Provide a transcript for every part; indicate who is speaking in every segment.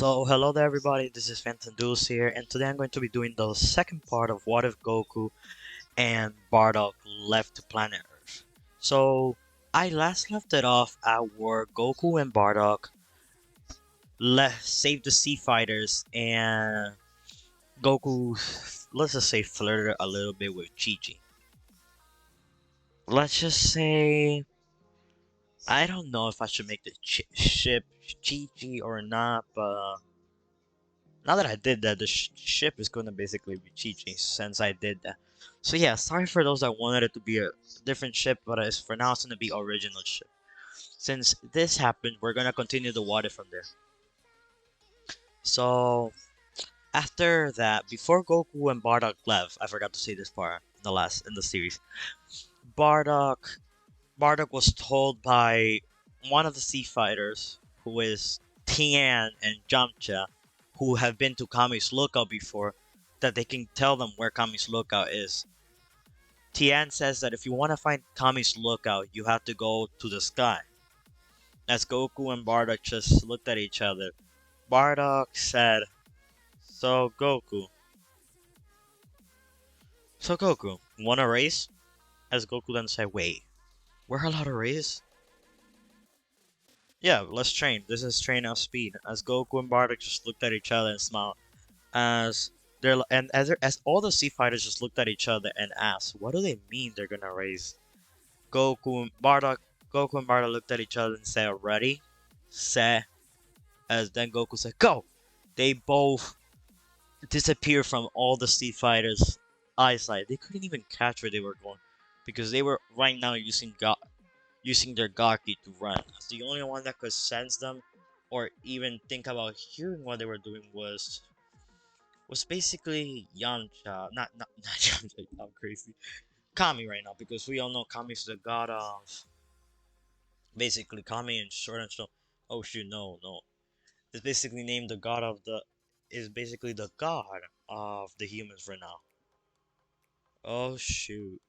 Speaker 1: So hello there everybody, this is Phantom Deuce here, and today I'm going to be doing the second part of What If Goku and Bardock left to planet Earth. So I last left it off at where Goku and Bardock left saved the Sea Fighters, and Goku, let's just say, flirted a little bit with Chi-Chi. Let's just say I don't know if I should make the ship Chi-Chi or not, but now that I did that, the ship is going to basically be Chi-Chi since I did that. So yeah, sorry for those that wanted it to be a different ship, but it's, for now it's going to be original ship. Since this happened, we're going to continue the water from there. So after that, before Goku and Bardock left, I forgot to say this part in the series. Bardock Bardock was told by one of the sea fighters, who is Tian and Yamcha, who have been to Kami's lookout before, that they can tell them where Kami's lookout is. Tian says that if you want to find Kami's lookout, you have to go to the sky. As Goku and Bardock just looked at each other, Bardock said, So Goku, wanna race? As Goku then said, Wait, we're allowed to race? Yeah, let's train. This is train of speed. As Goku and Bardock just looked at each other and smiled, as as all the Sea Fighters just looked at each other and asked, "What do they mean they're gonna raise?" Goku and Bardock, Goku and Bardock looked at each other and said, "Ready, set." As then Goku said, "Go!" They both disappeared from all the Sea Fighters' eyesight. They couldn't even catch where they were going because they were right now using their Gaki to run. The only one that could sense them or even think about hearing what they were doing was basically Yamcha. Not Yamcha, I'm crazy. Kami right now, because we all know Kami's the god of basically Kami and short and short. Oh shoot, no. It's basically named the god of the is basically the god of the humans right now. Oh shoot.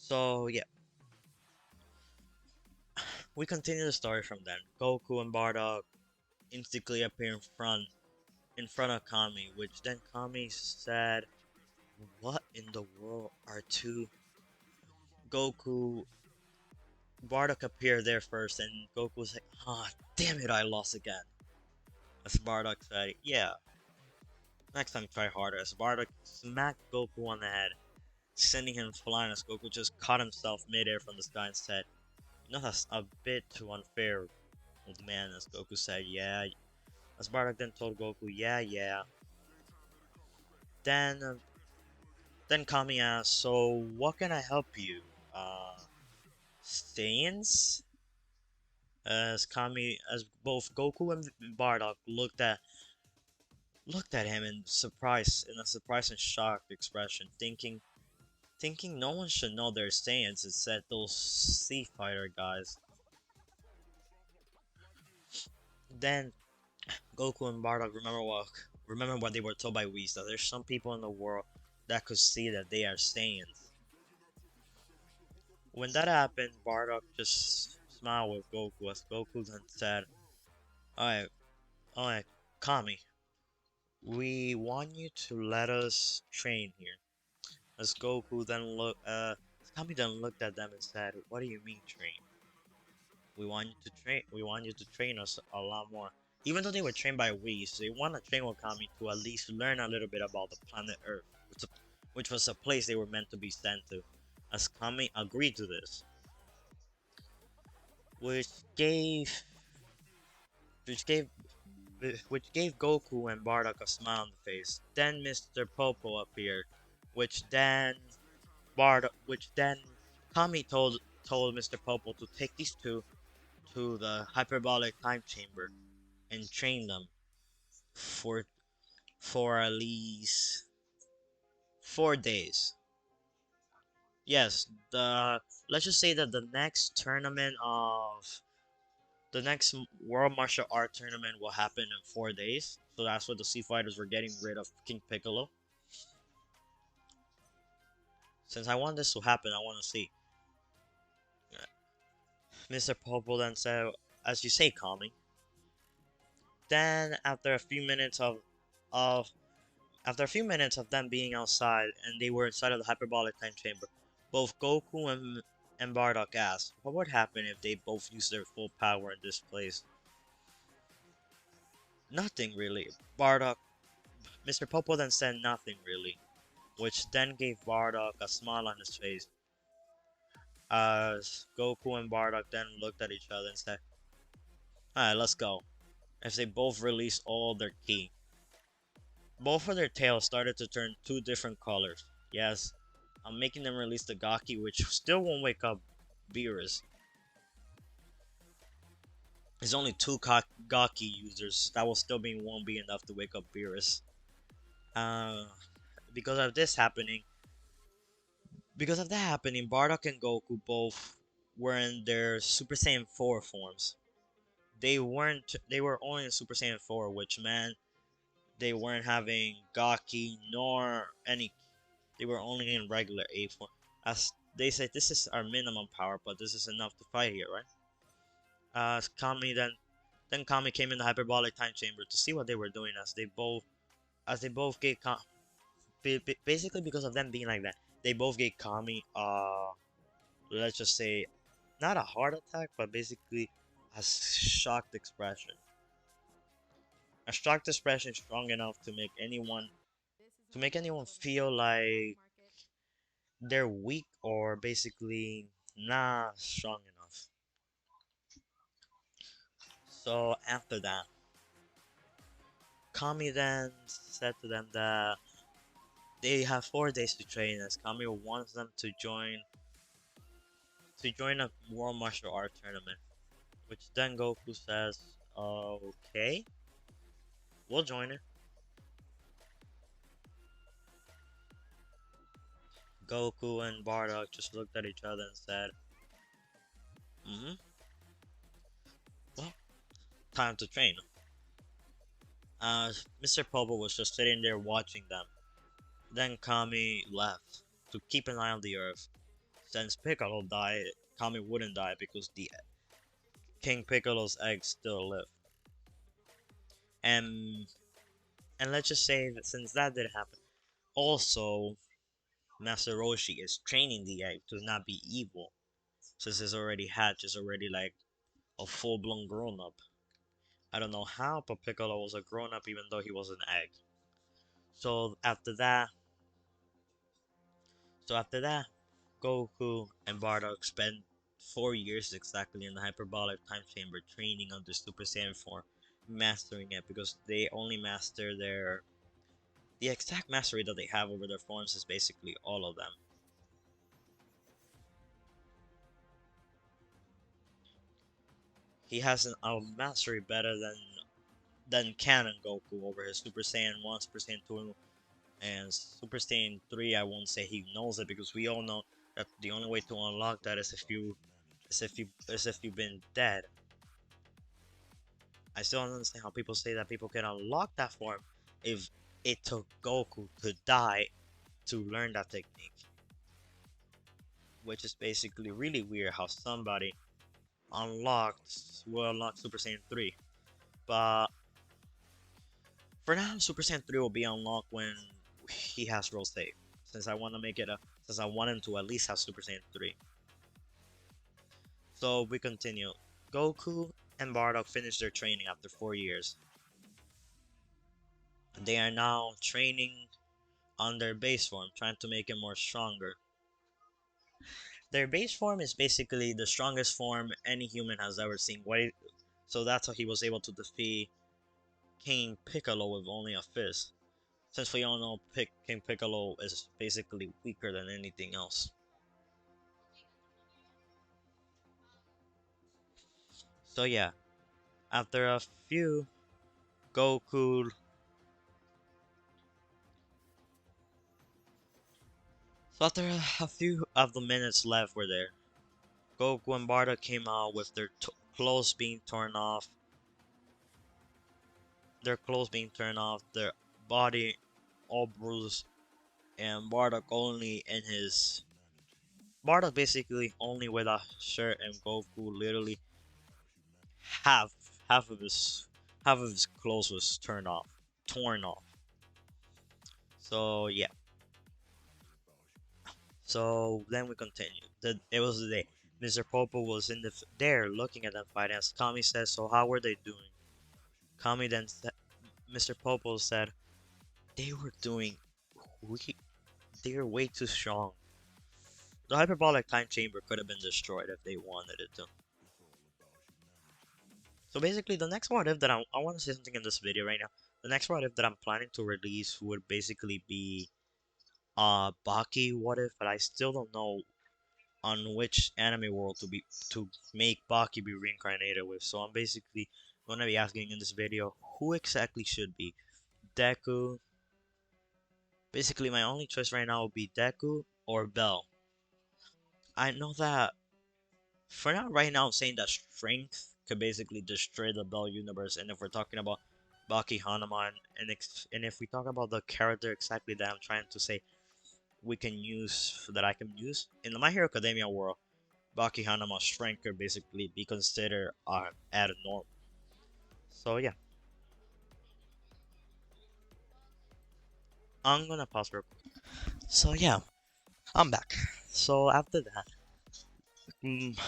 Speaker 1: So yeah, we continue the story from then. Goku and Bardock instantly appear in front of Kami, which then Kami said, "What in the world are two?" Goku, Bardock appeared there first, and Goku was like, "Ah, damn it, I lost again." As Bardock said, "Yeah, next time try harder." As Bardock smacked Goku on the head, sending him flying. As Goku just caught himself midair from the sky and said, "You know, that's a bit too unfair, old man." As Goku said, "Yeah." As Bardock then told Goku, "Yeah." Then, uh, then Kami asked, "So, what can I help you? Stains?" As both Goku and Bardock looked at him in a surprised and shocked expression, thinking no one should know their Saiyans except those Sea Fighter guys. Then Goku and Bardock remember what they were told by Whis, that there's some people in the world that could see that they are Saiyans. When that happened, Bardock just smiled with Goku as Goku then said, Alright, Kami, we want you to let us train here. As Goku then Kami then looked at them and said, "What do you mean train? We want you to train. We want you to train us a lot more." Even though they were trained by Whis, they want to train with Kami to at least learn a little bit about the planet Earth, which was a place they were meant to be sent to. As Kami agreed to this, which gave which gave which gave Goku and Bardock a smile on the face. Then Mr. Popo appeared, which then which then Kami told Mr. Popo to take these two to the hyperbolic time chamber and train them for at least 4 days. Yes, the let's just say that the next World Martial Art tournament will happen in 4 days. So that's what the Sea Fighters were getting rid of King Piccolo. Since I want this to happen, I want to see. Mr. Popo then said, "As you say, Kami, Then of after a few minutes of them being outside and they were inside of the hyperbolic time chamber, both Goku and Bardock asked, what would happen if they both used their full power in this place? Nothing really. Bardock Mr. Popo then said nothing really, which then gave Bardock a smile on his face. As Goku and Bardock then looked at each other and said, alright, let's go. As they both released all their ki. Both of their tails started to turn two different colors. Yes, I'm making them release the Gaki, which still won't wake up Beerus. There's only two Gaki users. That will still won't be enough to wake up Beerus. Uh, because of this happening, Bardock and Goku both were in their Super Saiyan 4 forms. They weren't. They were only in Super Saiyan 4, which meant they weren't having Gaki nor any. They were only in regular A form. As they said, this is our minimum power, but this is enough to fight here, right? Kami then Kami came in the hyperbolic time chamber to see what they were doing as they both gave basically because of them being like that, they both gave Kami let's just say not a heart attack, but basically a shocked expression. A shocked expression strong enough to make anyone feel like they're weak or basically not strong enough. So after that, Kami then said to them that they have 4 days to train as Kami wants them to join a World Martial Art tournament. Which then Goku says, okay, we'll join it. Goku and Bardock just looked at each other and said, mm-hmm, well, time to train. Mr. Popo was just sitting there watching them. Then Kami left to keep an eye on the Earth. Since Piccolo died, Kami wouldn't die because the King Piccolo's eggs still live. And let's just say that since that didn't happen, also Master Roshi is training the egg to not be evil. Since it's already hatched, it's already like a full-blown grown-up. I don't know how, but Piccolo was a grown-up even though he was an egg. So after that, Goku and Bardock spent 4 years exactly in the hyperbolic time chamber training under Super Saiyan 4, mastering it because they only master the exact mastery that they have over their forms is basically all of them. He has a mastery better than Canon Goku over his Super Saiyan 1, Super Saiyan 2, and Super Saiyan 3. I won't say he knows it because we all know that the only way to unlock that is if you've been dead. I still don't understand how people say that people can unlock that form if it took Goku to die to learn that technique. Which is basically really weird how somebody will unlock Super Saiyan 3. But for now, Super Saiyan 3 will be unlocked when he has Rose. Since I want to make it since I want him to at least have Super Saiyan 3. So we continue. Goku and Bardock finished their training after 4 years. They are now training on their base form, trying to make it more stronger. Their base form is basically the strongest form any human has ever seen. So that's how he was able to defeat King Piccolo with only a fist. Since we all know King Piccolo is basically weaker than anything else. So yeah, after a few, Goku. So after a few of the minutes left were there, Goku and Bardock came out with their clothes being torn off, their body all bruised, and Bardock basically only with a shirt, and Goku literally half half of his half of his clothes was torn off. So yeah. So then we continue. It was the day. Mr. Popo was in there looking at them fight. As Kami says, "So how were they doing?" Kami then Mr. Popo said, "They were doing. We, they were way too strong. The hyperbolic time chamber could have been destroyed if they wanted it to." So basically, the next what if that I want to say something in this video right now. The next what if that I'm planning to release would basically be Baki what if, but I still don't know on which anime world to make Baki be reincarnated with. So I'm basically gonna be asking in this video who exactly should be Deku. Basically, my only choice right now would be Deku or Bell. I know that for now, right now, I'm saying that strength could basically destroy the Bell universe, and if we're talking about Baki Hanuman, and if we talk about the character exactly that I'm trying to say, we can use that I can use in the My Hero Academia world, Baki Hanama's strength could basically be considered at a norm. So yeah, I'm gonna pause real quick. So yeah, I'm back. So after that, mm,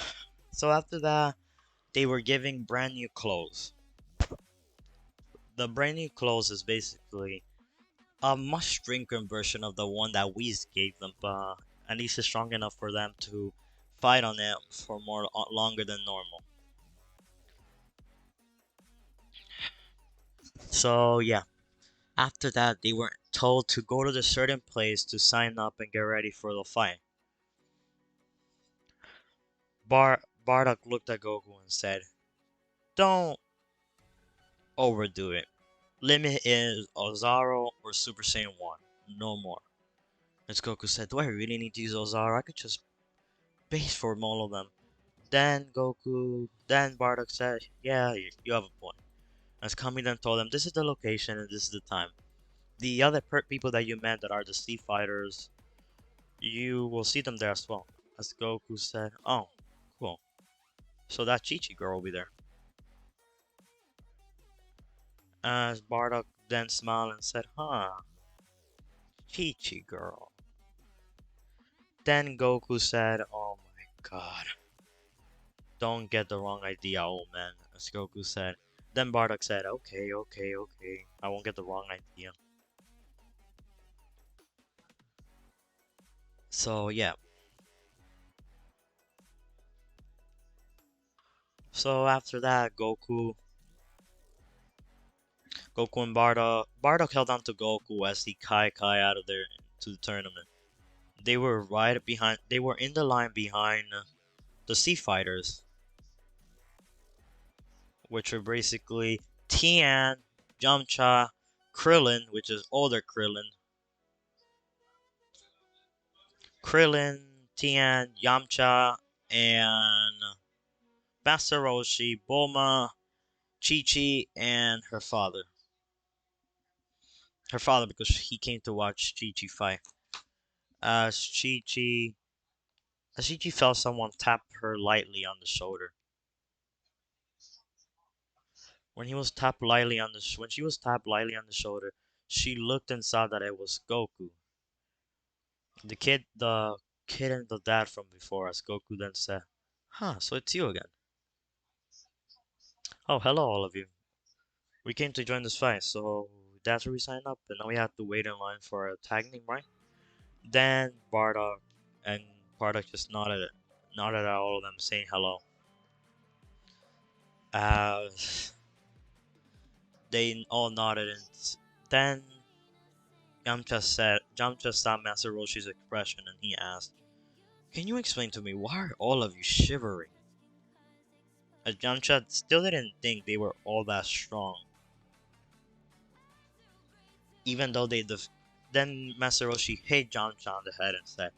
Speaker 1: so after that, they were giving brand new clothes. The brand new clothes is basically a much strengthened version of the one that we gave them, but at least it's strong enough for them to fight on it for more longer than normal. So yeah, after that, they were told to go to the certain place to sign up and get ready for the fight. Bardock looked at Goku and said, "Don't overdo it. Limit is Ozaru or Super Saiyan 1. No more." As Goku said, "Do I really need to use Ozaru? I could just base form all of them." Then Bardock said, "Yeah, you have a point." As Kami then told him, "This is the location and this is the time. The other people that you met that are the Sea Fighters, you will see them there as well." As Goku said, "Oh, cool. So that Chi-Chi girl will be there." As Bardock then smiled and said, "Huh, Chi-Chi girl." Then Goku said, "Oh my god. Don't get the wrong idea, old man." As Goku said. Then Bardock said, "Okay, okay, okay. I won't get the wrong idea." So yeah. So after that, Goku and Bardock held on to Goku as he Kai out of there to the tournament. They were right behind. They were in the line behind the Sea Fighters, which were basically Tian, Yamcha, Krillin, which is older Krillin, Tian, Yamcha, and Master Roshi, Bulma, Chi-Chi, and her father. Her father, because he came to watch Chi-Chi fight. As Chi-Chi, as Chi-Chi felt someone tap her lightly on the shoulder. When she was tapped lightly on the shoulder, she looked and saw that it was Goku. The kid and the dad from before, as Goku then said, "Huh, so it's you again." "Oh, hello all of you. We came to join this fight, so that's where we signed up, and now we have to wait in line for a tag name, right?" Then and Bardock just nodded at all of them, saying hello. Uh, they all nodded, and then Yamcha saw Master Roshi's expression, and he asked, "Can you explain to me why are all of you shivering?" As Yamcha still didn't think they were all that strong, even though then Master Roshi hit Yamcha on the head and said,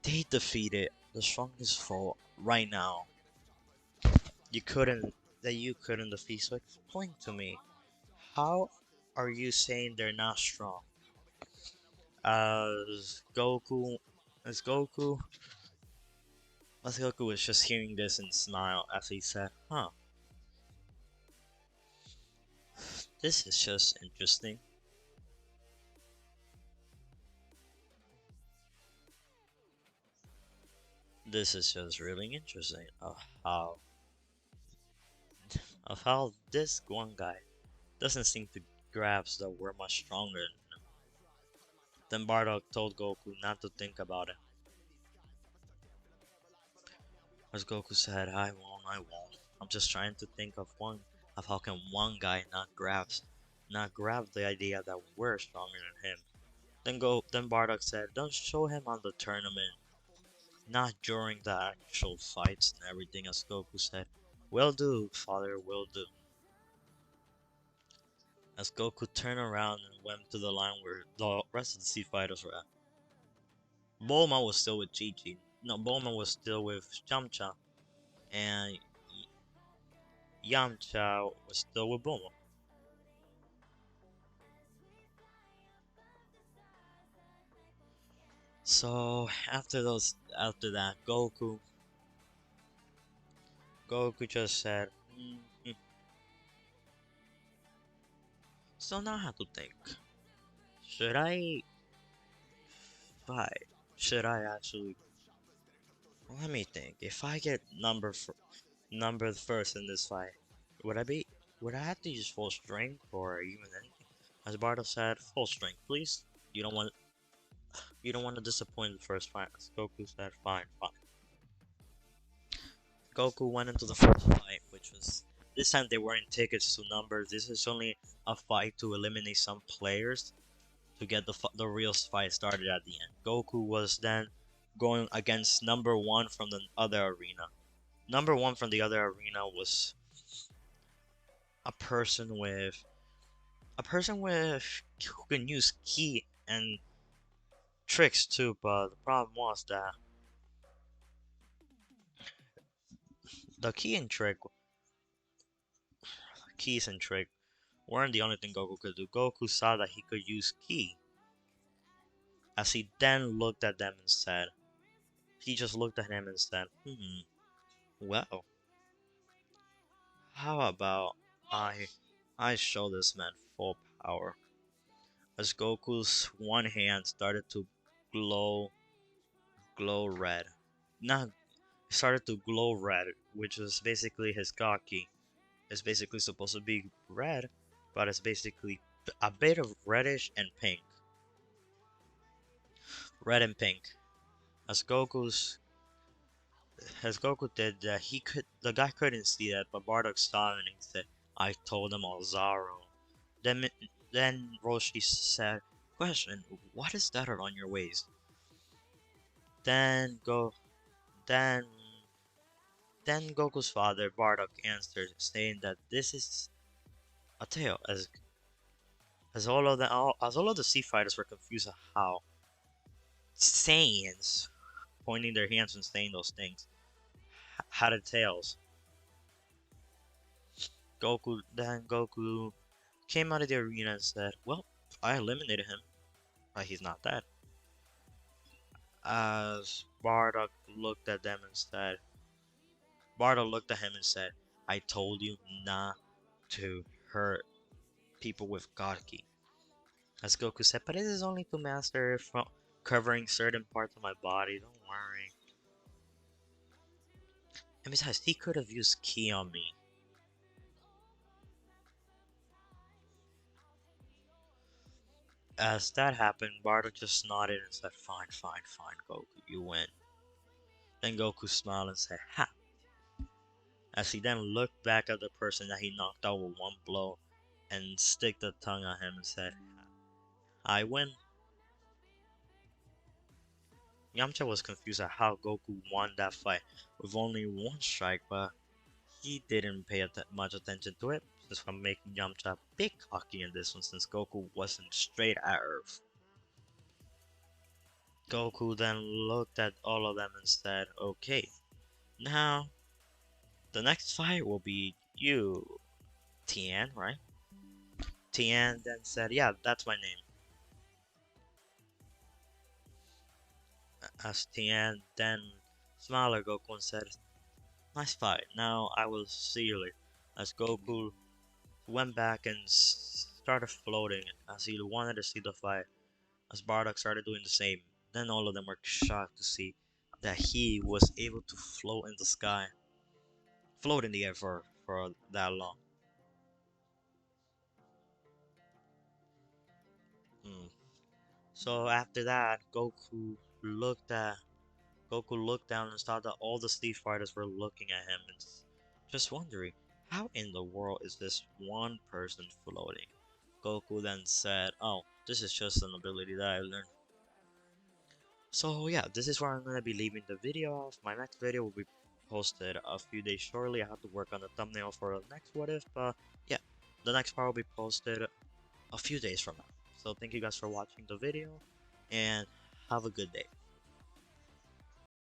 Speaker 1: "They defeated the strongest foe right now. You couldn't you couldn't defeat. So explain to me, how are you saying they're not strong?" As Goku, as Goku, as Goku was just hearing this and smiled as he said, "Huh." This is just interesting. This is just really interesting how of how this one guy doesn't seem to grasp that we're much stronger than him. Then Bardock told Goku not to think about it. As Goku said, I won't. I'm just trying to think of how can one guy not grasp the idea that we're stronger than him. Then Bardock said, don't show him on the tournament, not during the actual fights and everything. As Goku said, will do, father, will do. As Goku turned around and went to the line where the rest of the Sea Fighters were at. Bulma was still with Chi Chi. No, Bulma was still with Yamcha, and Yamcha was still with Bulma. So after that, Goku just said, "Mhm." So now I have to think. Should I fight? Should I actually? Let me think. If I get numbered first in this fight, would I be? Would I have to use full strength or even anything? As Bardo said, full strength, please. You don't want you don't want to disappoint the first fight. As Goku said, fine, fine. Goku went into the first fight, which was this time they weren't tickets to numbers. This is only a fight to eliminate some players to get the real fight started at the end. Goku was then going against number one from the other arena. Number one from the other arena was a person with who can use ki and tricks too, but the problem was that the key and trick keys and trick weren't the only thing Goku could do. Goku saw that he could use ki, as he then looked at them and said, he just looked at him and said, well, how about I I show this man full power. As Goku's one hand started to glow glow red. Not started to glow red, which was basically his gaki. It's basically supposed to be red, but it's basically a bit of reddish and pink. Red and pink. As Goku's as Goku did that, the guy couldn't see that, but Bardock saw it and he said, "I told him all Zaro." Then then Roshi said, "Question: what is that on your waist?" Then go then then Goku's father Bardock answered, saying that this is a tail, as all of the sea fighters were confused at how Saiyans pointing their hands and saying those things had tails. Goku came out of the arena and said, "Well, I eliminated him, but he's not dead." As Bardock looked at him and said, "I told you not to hurt people with Godki." As Goku said, "But it is only to master from covering certain parts of my body. Don't worry." And besides, he could have used Ki on me. As that happened, Bardock just nodded and said, "Fine, fine, fine, Goku, you win." Then Goku smiled and said, "Ha!" As he then looked back at the person that he knocked out with one blow and stick the tongue at him and said, "I win." Yamcha was confused at how Goku won that fight with only one strike, but he didn't pay much attention to it, just from making Yamcha a bit cocky in this one since Goku wasn't straight at Earth. Goku then looked at all of them and said, "Okay, now the next fight will be you, Tien, right?" Tien then said, "Yeah, that's my name." As Tien then smiled at Goku and said, "Nice fight. Now I will see you later." As Goku went back and started floating as he wanted to see the fight. As Bardock started doing the same, then all of them were shocked to see that he was able to float in the sky, float in the air for that long. Hmm. So after that, Goku looked down and saw that all the Street Fighters were looking at him and just wondering, how in the world is this one person floating? Goku then said, "Oh, this is just an ability that I learned." So yeah, this is where I'm gonna be leaving the video off. My next video will be posted a few days shortly. I have to work on the thumbnail for the next what if, but yeah, the next part will be posted a few days from now. So thank you guys for watching the video, and have a good day.